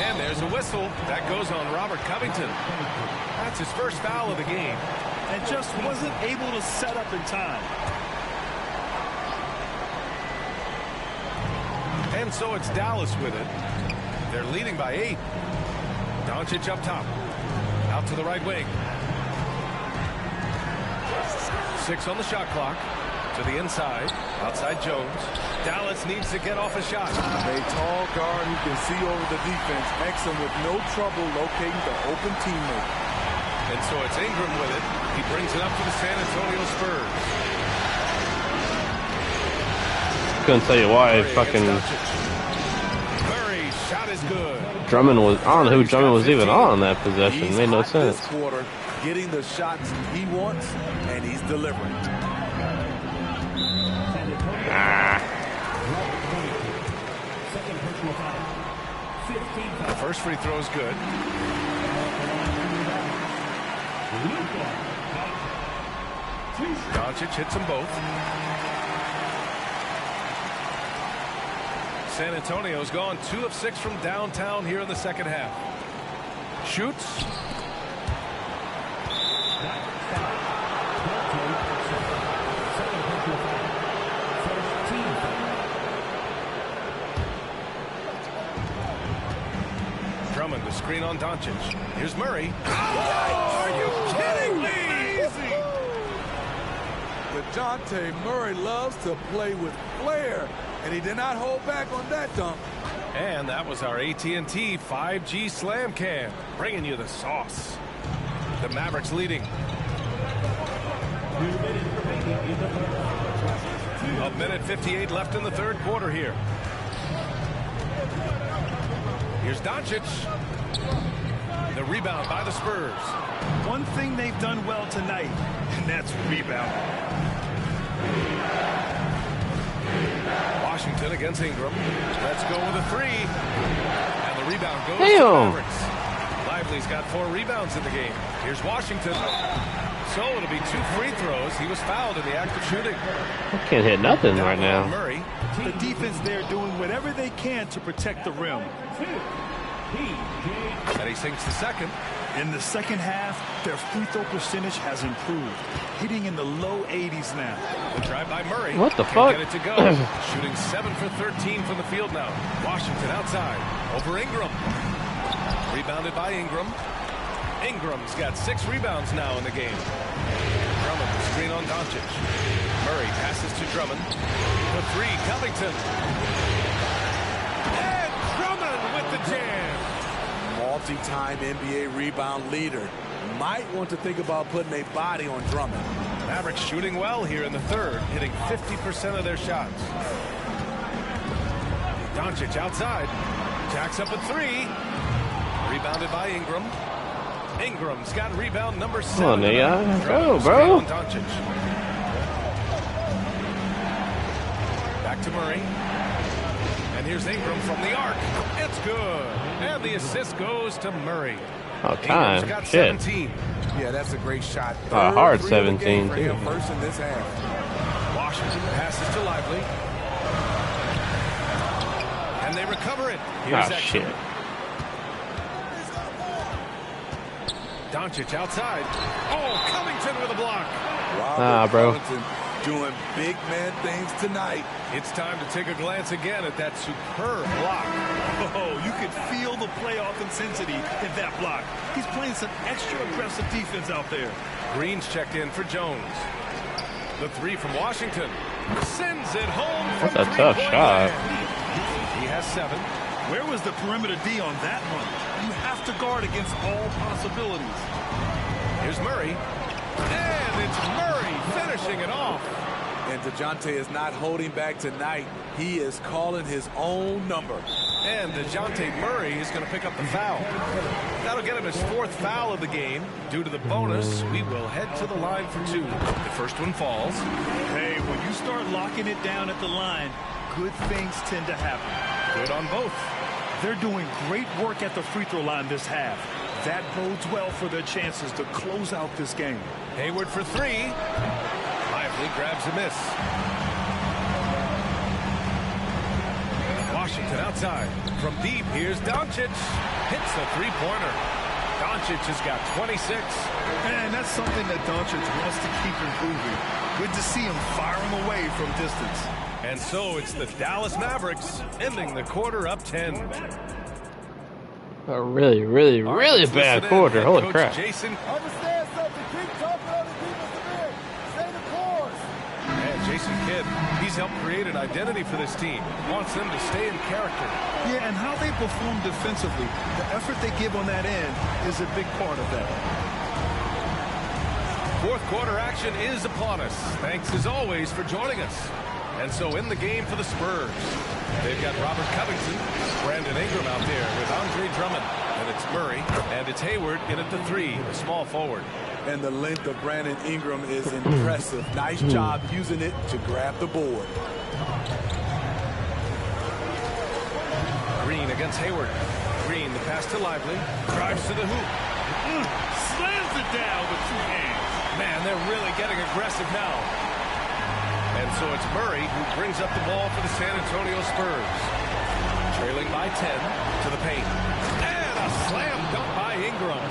And there's a whistle. That goes on Robert Covington. That's his first foul of the game. And just wasn't able to set up in time. And so it's Dallas with it. They're leading by 8. Doncic up top. Out to the right wing. 6 on the shot clock. To the inside. Outside Jones. Dallas needs to get off a shot. A tall guard who can see over the defense. Exum with no trouble locating the open teammate. And so it's Ingram with it. He brings it up to the San Antonio Spurs. Couldn't tell you why fucking Murray's shot is good. Drummond was, I don't know who Drummond was even on that possession. It made no He's hot sense. this quarter, getting the shots he wants, and he's delivering. The first free throw is good. Doncic hits them both. San Antonio's gone 2 of 6 from downtown here in the second half. Shoots. Drummond to screen on Doncic. Here's Murray. Are you kidding me? DeJounte Murray loves to play with flair, and he did not hold back on that dunk. And that was our AT&T 5G Slam Cam, bringing you the sauce. The Mavericks leading. A minute 58 left in the third quarter here. Here's Doncic. The rebound by the Spurs. One thing they've done well tonight, and that's rebound. Washington against Ingram. Let's go with a 3. And the rebound goes to Damn. the Mavericks. Lively's got 4 rebounds in the game. Here's Washington. So it'll be 2 free throws. He was fouled in the act of shooting. I can't hit nothing right now. Murray. The defense there doing whatever they can to protect the rim. And he sinks the second. In the second half, their free throw percentage has improved, hitting in the low 80s now. The drive by Murray. What the Can't fuck? get it to go. Shooting 7 for 13 from the field now. Washington outside. Over Ingram. Rebounded by Ingram. Ingram's got 6 rebounds now in the game. Drummond, the screen on Doncic. Murray passes to Drummond. The 3, Covington. And Drummond with the jam. Multi-time NBA rebound leader. Might want to think about putting a body on Drummond. Mavericks shooting well here in the third, hitting 50% of their shots. Doncic outside. Jacks up a 3. Rebounded by Ingram. Ingram's got rebound number 7. Come on, Nia. Go, bro. Doncic. Back to Murray. And here's Ingram from the arc. It's good. And the assist goes to Murray. Oh, Ingram's time. got Shit. 17. Yeah, that's a great shot. Hard Third three of the 17, game for him, too. first in this half. Washington passes to Lively. And they recover it. Here's Ah, Exum. shit. Doncic outside. Oh, Covington with a block. Robert bro. Covington doing big man things tonight. It's time to take a glance again at that superb block. Oh, you could feel the playoff intensity in that block. He's playing some extra aggressive defense out there. Green's checked in for Jones. The 3 from Washington. Sends it home from That's a tough three-point shot. land. He has 7. Where was the perimeter D on that one? You have to guard against all possibilities. Here's Murray. And it's Murray finishing it off. And DeJounte is not holding back tonight. He is calling his own number. And DeJounte Murray is going to pick up the foul. That'll get him his 4th foul of the game. Due to the bonus, we will head to the line for 2. The first one falls. Hey, when you start locking it down at the line, good things tend to happen. Good on both. They're doing great work at the free throw line this half. That bodes well for their chances to close out this game. Hayward for 3. Lively grabs a miss. Washington outside. From deep, here's Doncic. Hits the 3-pointer. Doncic has got 26. And that's something that Doncic wants to keep improving. Good to see him firing away from distance. And so it's the Dallas Mavericks ending the quarter up 10. A really, really, All right, really let's bad listen in. quarter. Head Holy coach crap. Jason. Understand something. Keep talking other people's men. Stay the course. And Jason Kidd, he's helped create an identity for this team. Wants them to stay in character. Yeah, and how they perform defensively, the effort they give on that end is a big part of that. 4th quarter action is upon us. Thanks as always for joining us. And so in the game for the Spurs, they've got Robert Covington, Brandon Ingram out there with Andre Drummond. And it's Murray, and it's Hayward in at the 3, the small forward. And the length of Brandon Ingram is impressive. Nice job using it to grab the board. Green against Hayward. Green, the pass to Lively. Drives to the hoop. Slams it down with 2 hands. Man, they're really getting aggressive now. And so it's Murray who brings up the ball for the San Antonio Spurs. Trailing by 10 to the paint. And a slam dunk by Ingram.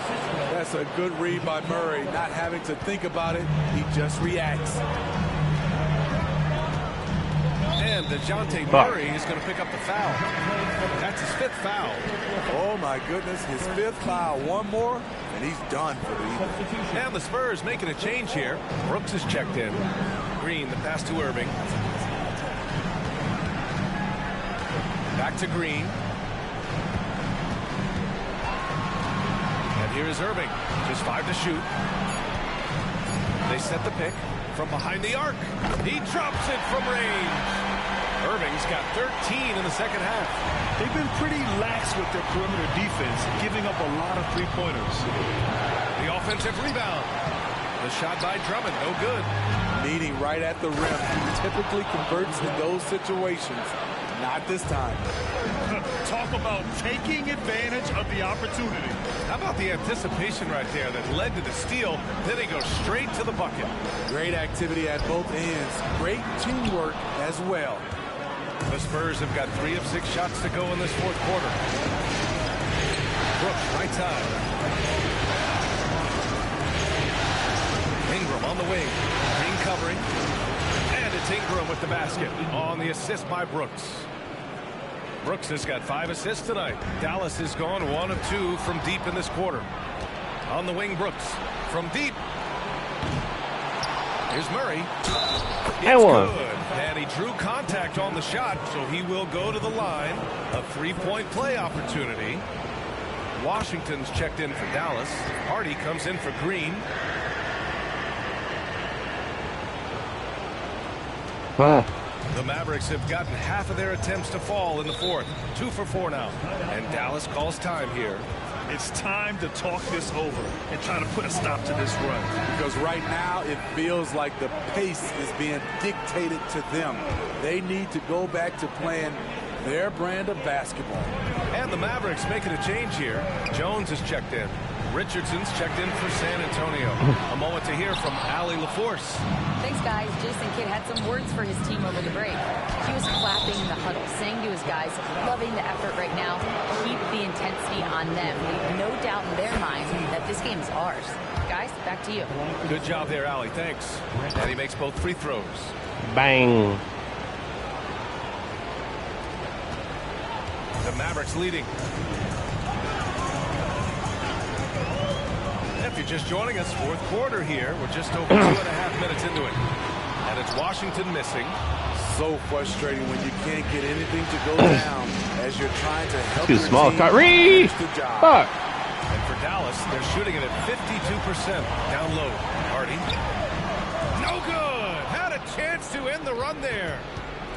That's a good read by Murray. Not having to think about it, he just reacts. And DeJounte Murray is going to pick up the foul. That's his 5th foul. Oh my goodness, his 5th foul. One more, and he's done for the evening. And the Spurs making a change here. Brooks is checked in. Green, the pass to Irving. Back to Green. And here is Irving. Just 5 to shoot. They set the pick from behind the arc. He drops it from range. Irving's got 13 in the second half. They've been pretty lax with their perimeter defense, giving up a lot of 3-pointers. The offensive rebound. The shot by Drummond, no good. Meeting right at the rim. He typically converts in those situations. Not this time. Talk about taking advantage of the opportunity. How about the anticipation right there that led to the steal? Then he goes straight to the bucket. Great activity at both ends. Great teamwork as well. The Spurs have got 3 of 6 shots to go in this 4th quarter. Brooks, right side. From on the wing, Green covering, and it's Ingram with the basket on the assist by Brooks. Brooks has got 5 assists tonight. Dallas has gone 1 of 2 from deep in this quarter. On the wing, Brooks from deep. Here's Murray. And one. Good. And he drew contact on the shot, so he will go to the line. A 3-point play opportunity. Washington's checked in for Dallas. Hardy comes in for Green. The Mavericks have gotten half of their attempts to fall in the fourth. 2 for 4 now. And Dallas calls time here. It's time to talk this over and try to put a stop to this run. Because right now it feels like the pace is being dictated to them. They need to go back to playing their brand of basketball. And the Mavericks making a change here. Jones has checked in. Richardson's checked in for San Antonio. A moment to hear from Allie LaForce. Thanks, guys. Jason Kidd had some words for his team over the break. He was clapping the huddle, saying to his guys, loving the effort right now. Keep the intensity on them. Leave no doubt in their minds that this game is ours. Guys, back to you. Good job there, Allie. Thanks. And he makes both free throws. Bang. The Mavericks leading. If you're just joining us, fourth quarter here. We're just over 2.5 minutes into it. And it's Washington missing. So frustrating when you can't get anything to go down as you're trying to help Too your small. team Kyrie! finish the job. Fuck. And for Dallas, they're shooting it at 52% down low. Hardy. No good. Had a chance to end the run there.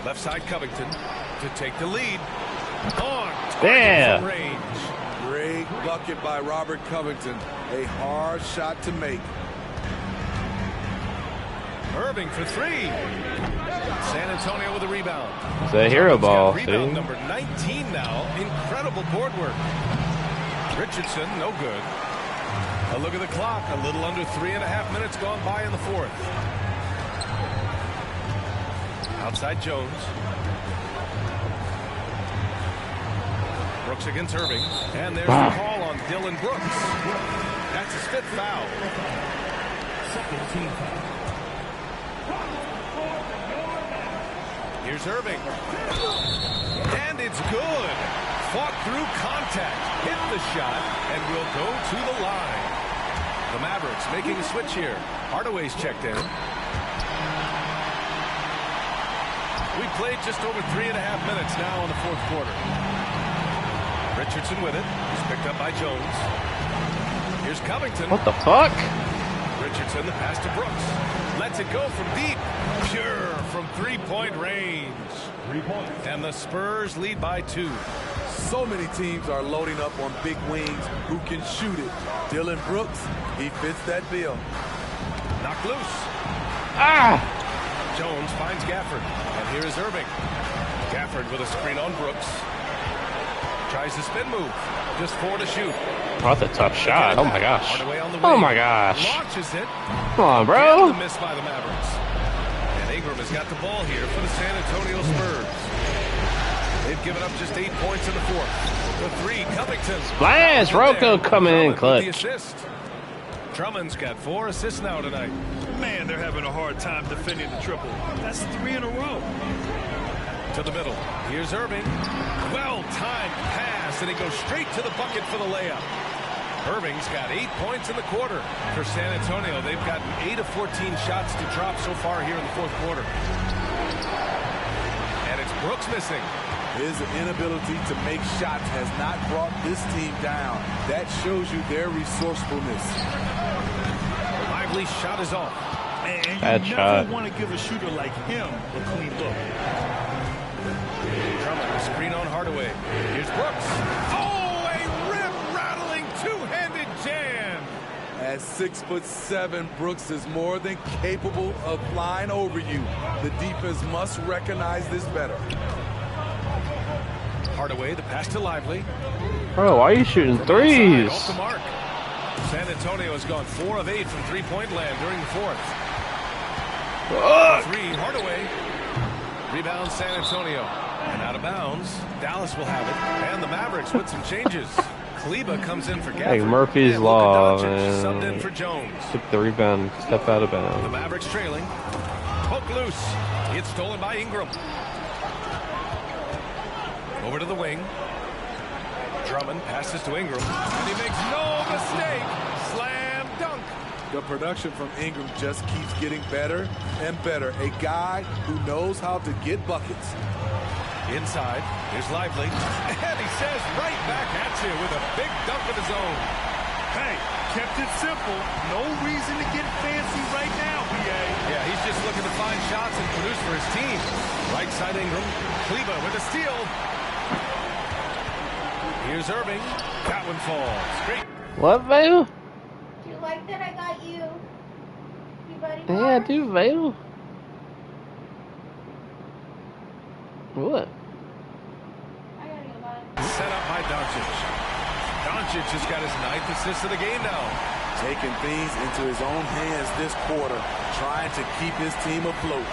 Left side Covington to take the lead. On Yeah. from range. Great bucket by Robert Covington. A hard shot to make. Irving for 3. San Antonio with a rebound. It's a hero ball, Rebound see? number 19 now. Incredible board work. Richardson, no good. A look at the clock. A little under 3.5 minutes gone by in the fourth. Outside Jones. Brooks against Irving. And there's the call on Dylan Brooks. That's his 5th foul. Second team foul. Here's Irving. And it's good. Fought through contact. Hit the shot. And will go to the line. The Mavericks making a switch here. Hardaway's checked in. We played just over 3.5 minutes now in the fourth quarter. Richardson with it. He's picked up by Jones. Here's Covington. What the fuck? Richardson, the pass to Brooks. Lets it go from deep. Pure from 3-point range. 3 points. And the Spurs lead by 2. So many teams are loading up on big wings who can shoot it. Dylan Brooks, he fits that bill. Knocked loose. Ah! Jones finds Gafford. And here is Irving. Gafford with a screen on Brooks. Tries the spin move. Just 4 to shoot. Oh, that's a tough shot. Oh my gosh. Hardaway on the Oh wing. my gosh. Launches it. Come on, And bro. the miss by the Mavericks. And Ingram has got the ball here for the San Antonio Spurs. They've given up just 8 points in the fourth. The 3, Covington. Splash! Rocco coming in Drummond with the clutch. assist. Drummond's got 4 assists now tonight. Man, they're having a hard time defending the triple. That's 3 in a row. To the middle. Here's Irving. Well-timed pass, and he goes straight to the bucket for the layup. Irving's got 8 points in the quarter. For San Antonio, they've gotten 8 of 14 shots to drop so far here in the fourth quarter. And it's Brooks missing. His inability to make shots has not brought this team down. That shows you their resourcefulness. Lively shot is off. And Bad you shot. never want to give a shooter like him a clean look. Drummond, screen on Hardaway. Here's Brooks. Oh, a rib-rattling two-handed jam. At 6'7", Brooks is more than capable of flying over you. The defense must recognize this better. Hardaway, the pass to Lively. Bro, why are you shooting threes? Off the mark. San Antonio has gone 4 of 8 from three-point land during the fourth. 3, Hardaway. Rebound San Antonio. And out of bounds. Dallas will have it. And the Mavericks with some changes. Kleba comes in for Gafford. Hey, Murphy's and Law, Luka Doncic man. subbed in for Jones. Took the rebound, step out of The bounds. Mavericks trailing. Poke loose. It's stolen by Ingram. Over to the wing. Drummond passes to Ingram. And he makes no mistake. Slam dunk. The production from Ingram just keeps getting better and better. A guy who knows how to get buckets. Inside. Here's Lively. And he says right back at you with a big dunk of his own. Hey, kept it simple. No reason to get fancy right now, BA. Yeah, he's just looking to find shots and produce for his team. Right side Ingram. Kleba with a steal. Here's Irving. That one falls. Great. What, Vale? Do you like that I got you? You buddy? Yeah, I do, Vale. What? I gotta go, bud. Set up by Doncic. Doncic has got his 9th assist of the game now. Taking things into his own hands this quarter, trying to keep his team afloat.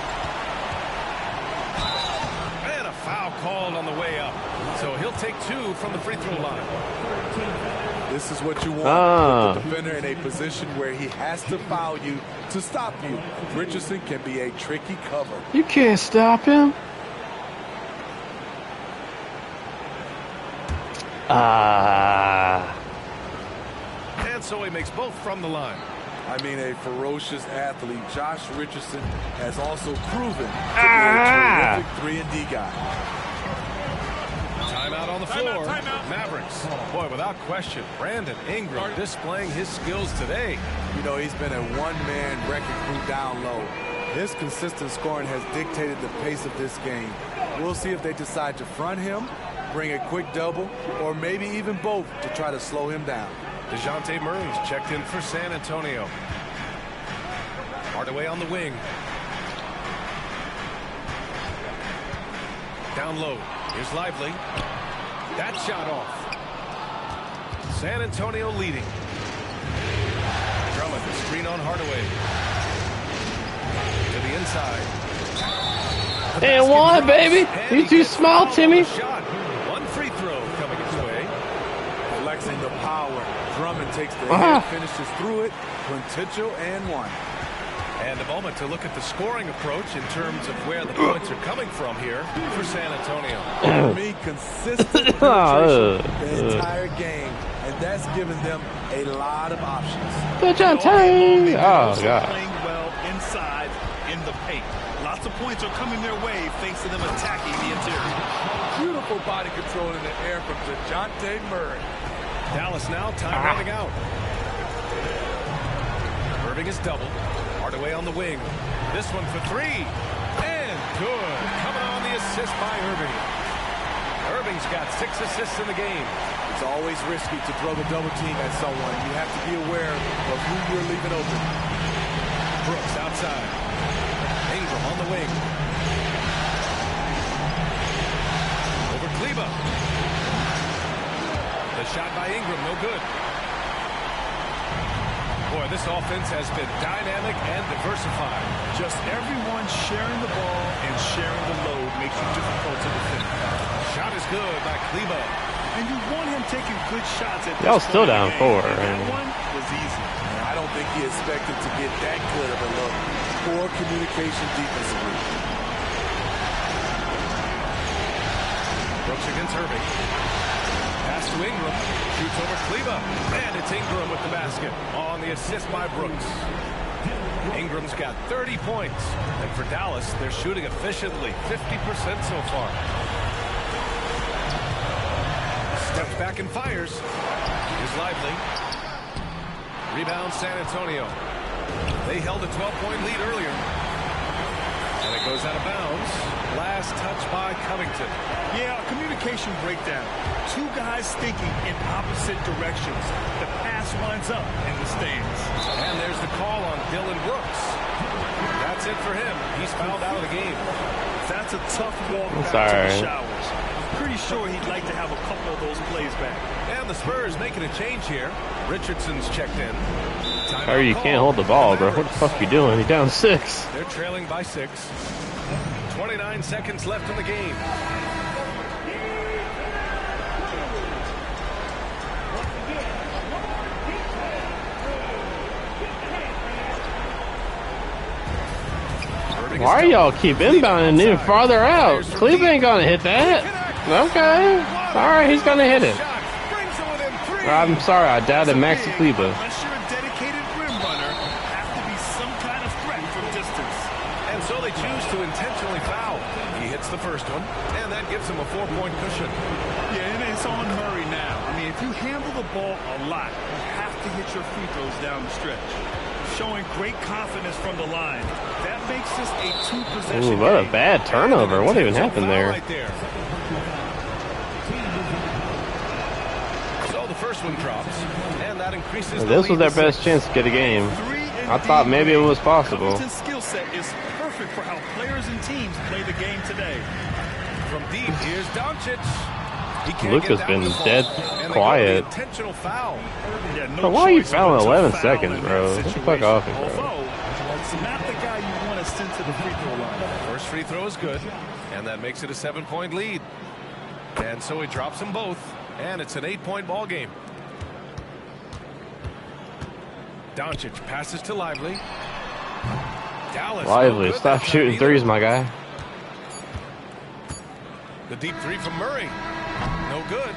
And a foul called on the way up. So he'll take 2 from the free throw line. This is what you want. Put the defender in a position where he has to foul you to stop you. Richardson can be a tricky cover. You can't stop him. And so he makes both from the line. I mean, a ferocious athlete. Josh Richardson has also proven to be a terrific 3-and-D guy. Timeout on the floor. Mavericks. Boy, without question, Brandon Ingram displaying his skills today. You know, he's been a one-man wrecking crew down low. His consistent scoring has dictated the pace of this game. We'll see if they decide to front him, bring a quick double, or maybe even both to try to slow him down. DeJounte Murray's checked in for San Antonio. Hardaway on the wing. Down low. Here's Lively. That shot off. San Antonio leading. Drummond, screen on Hardaway. To the inside. And one, baby. You too small, Timmy. Shot. One free throw coming his way. Flexing the power. Drummond takes the hit, finishes through it. Quintessential and one. And a moment to look at the scoring approach in terms of where the points are coming from here for San Antonio. For me, consistent penetration the entire game, and that's given them a lot of options. Good job, Tony. Oh, God. Playing well inside in the paint. Lots of points are coming their way thanks to them attacking the interior. Beautiful body control in the air from DeJounte Murray. Dallas now, time running out. Irving is doubled. Hardaway on the wing. This one for 3. And good. Coming on the assist by Irving. Irving's got 6 assists in the game. It's always risky to throw the double team at someone. You have to be aware of who you're leaving open. Brooks outside. Ingram on the wing. Over Kleba. The shot by Ingram, no good. Boy, this offense has been dynamic and diversified. Just everyone sharing the ball and sharing the load makes it difficult to defend. Shot is good by Kleba. And you want him taking good shots at this Y'all still down 4. That one was easy. I don't think he expected to get that good of a look. Poor communication defensively. Brooks against Irving. Pass to Ingram. Shoots over Kleba. And it's Ingram with the basket on the assist by Brooks. Ingram's got 30 points. And for Dallas, they're shooting efficiently. 50% so far. Steps back and fires. Here's Lively. Rebound San Antonio. They held a 12-point lead earlier. And it goes out of bounds. Last touch by Covington. Yeah, a communication breakdown. 2 guys thinking in opposite directions. The pass winds up in the stands. And there's the call on Dylan Brooks. That's it for him. He's fouled out of the game. That's a tough walk back to the showers. Pretty sure he'd like to have a couple of those plays back. And the Spurs making a change here. Richardson's checked in. Kyrie, you can't hold the ball, bro. What the fuck are you doing? You're down 6. They're trailing by 6. 29 seconds left in the game. Why y'all keep inbounding even farther out? Cleveland ain't gonna hit that. Okay. Alright, he's gonna hit it. I'm sorry, I doubted Maxi Kleber. Unless you're a dedicated rim runner, have to be some kind of threat from distance. And so they choose to intentionally foul. He hits the first one, and that gives him a 4-point cushion. Yeah, and it's on Murray now. I mean, if you handle the ball a lot, you have to hit your free throws down the stretch. Showing great confidence from the line. That makes this a 2-possession Ooh, what a game. bad turnover. What even happened there? Right there. So the first one drops, and that increases. This was their best chance to get a game. I thought maybe it was possible. Covington's skill set is perfect for how players and teams play the game today. From deep, here's Doncic. Luka's been dead quiet. Intentional foul. Yeah, no Bro, why are you choice fouling but to 11 foul seconds, in bro? that Get the fuck off it, bro. Although, it's not the guy you want to send to the free throw line. First free throw is good, and that makes it a 7-point lead. And so he drops them both, and it's an 8-point ball game. Doncic passes to Lively. Dallas. Lively, stop shooting threes, my guy. The deep three from Murray. No good.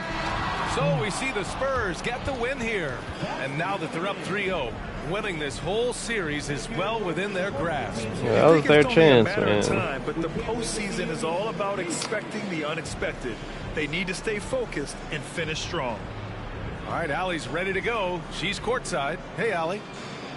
So we see the Spurs get the win here. And now that they're up 3-0, winning this whole series is well within their grasp. Yeah, that was their chance, man. Time, but the postseason is all about expecting the unexpected. They need to stay focused and finish strong. All right, Allie's ready to go. She's courtside. Hey, Allie.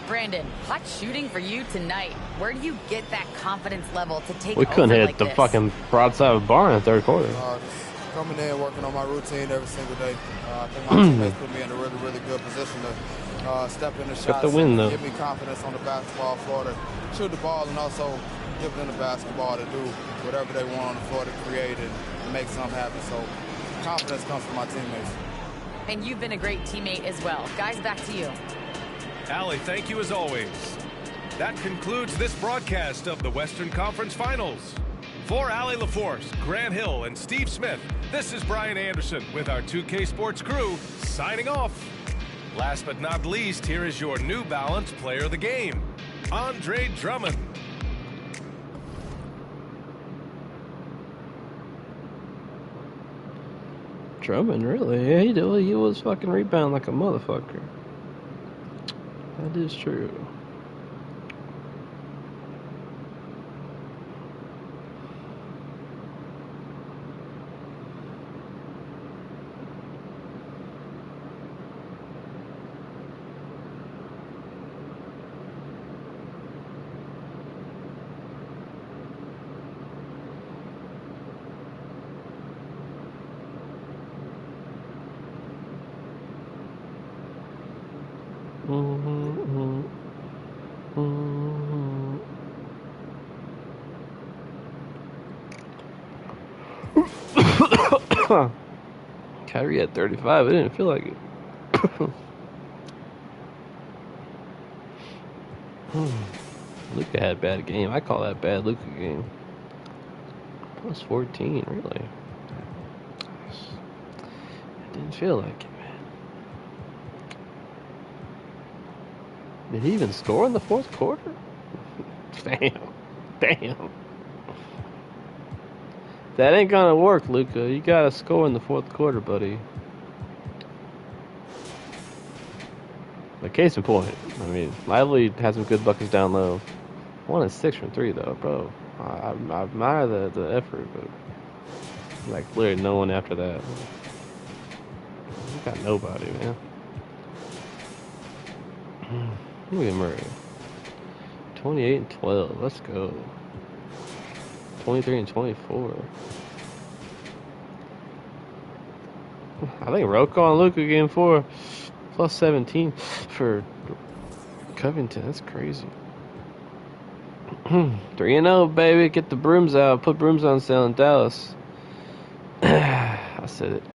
Brandon, hot shooting for you tonight. Where do you get that confidence level to take We couldn't over hit like the this? fucking broadside of the bar in the third quarter. Just coming in, working on my routine every single day. I think my teammates put me in a really, really good position to step in the shots, the win, though. give me confidence on the basketball floor to shoot the ball, and also give them the basketball to do whatever they want on the floor to create and make something happen. So confidence comes from my teammates. And you've been a great teammate as well. Guys, back to you. Allie, thank you as always. That concludes this broadcast of the Western Conference Finals. For Allie LaForce, Grant Hill, and Steve Smith, this is Brian Anderson with our 2K Sports crew signing off. Last but not least, here is your New Balance player of the game, Andre Drummond. Drummond, really? Yeah, he was fucking rebounding like a motherfucker. That is true. Kyrie at 35. It didn't feel like it. Luka had a bad game. I call that a bad Luka game. Plus 14, really. It didn't feel like it, man. Did he even score in the fourth quarter? Damn. That ain't gonna work, Luka. You gotta score in the fourth quarter, buddy. But case in point, I mean, Lively had some good buckets down low. 1 and 6 from 3, though, bro. I admire the effort, but like literally no one after that. You got nobody, man. Look at Murray. 28 and 12. Let's go. 23 and 24. I think Rocco and Luka game 4 plus 17 for Covington. That's crazy. 3-0, baby. Get the brooms out. Put brooms on sale in Dallas. I said it.